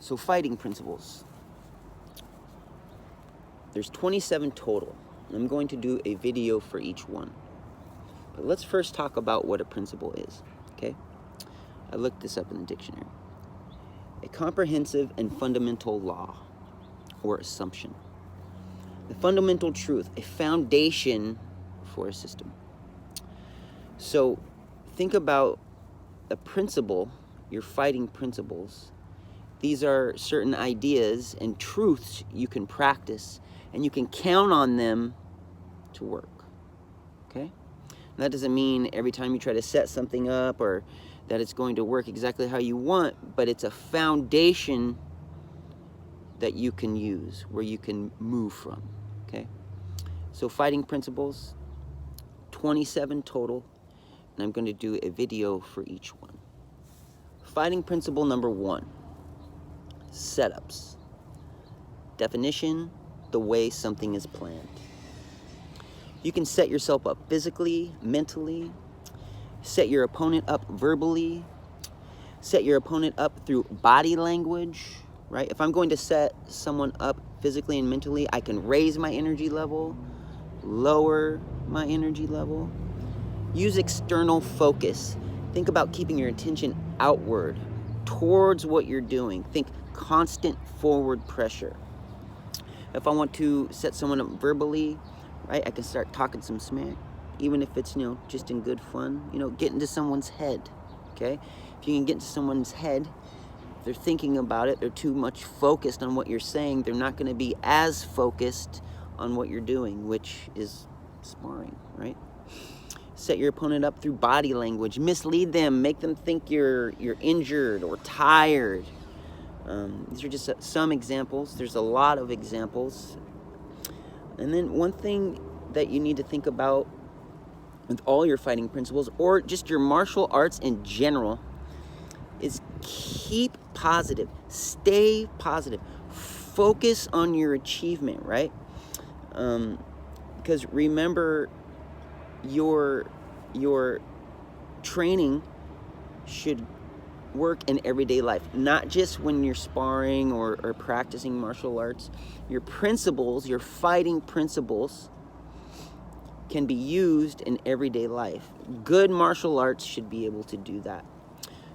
So fighting principles. There's 27 total. I'm going to do a video for each one. But let's first talk about what a principle is, okay? I looked this up in the dictionary. A comprehensive and fundamental law or assumption. The fundamental truth, a foundation for a system. So think about a principle, your fighting principles. These are certain ideas and truths you can practice, and you can count on them to work, okay? And that doesn't mean every time you try to set something up or that it's going to work exactly how you want, but it's a foundation that you can use, where you can move from, okay? So fighting principles, 27 total, and I'm going to do a video for each one. Fighting principle number 1, setups. Definition, the way something is planned. You can set yourself up physically, mentally, set your opponent up verbally, set your opponent up through body language, right? If I'm going to set someone up physically and mentally, I can raise my energy level, lower my energy level. Use external focus. Think about keeping your attention outward, towards what you're doing. Think constant forward pressure. If I want to set someone up verbally, right, I can start talking some smack, even if it's, just in good fun, get into someone's head, okay? If you can get into someone's head, if they're thinking about it, they're too much focused on what you're saying, they're not going to be as focused on what you're doing, which is sparring, right? Set your opponent up through body language. Mislead them. Make them think you're injured or tired. These are just some examples. There's a lot of examples. And then one thing that you need to think about with all your fighting principles, or just your martial arts in general, is keep positive. Stay positive. Focus on your achievement, right? Because remember, your training should work in everyday life, not just when you're sparring or practicing martial arts. Your principles, your fighting principles, can be used in everyday life. Good martial arts should be able to do that.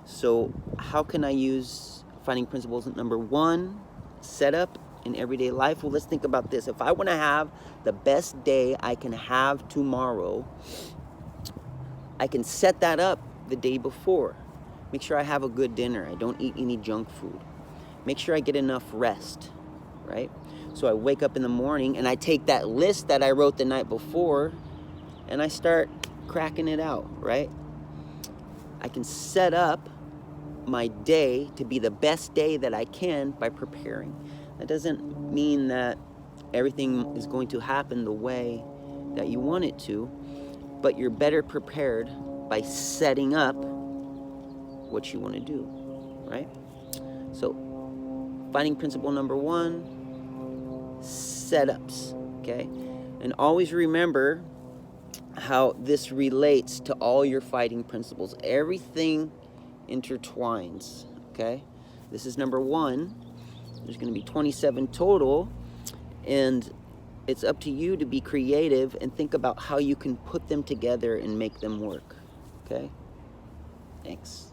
So how can I use fighting principles? Number 1, setup in everyday life. Well, let's think about this. If I want to have the best day I can have tomorrow, I can set that up the day before. Make sure I have a good dinner. I don't eat any junk food. Make sure I get enough rest, right? So I wake up in the morning and I take that list that I wrote the night before and I start cracking it out, right? I can set up my day to be the best day that I can by preparing. That doesn't mean that everything is going to happen the way that you want it to, but you're better prepared by setting up what you want to do, right? So, fighting principle number 1, setups, okay? And always remember how this relates to all your fighting principles. Everything intertwines, okay? This is number 1. There's going to be 27 total, and it's up to you to be creative and think about how you can put them together and make them work, okay? Thanks.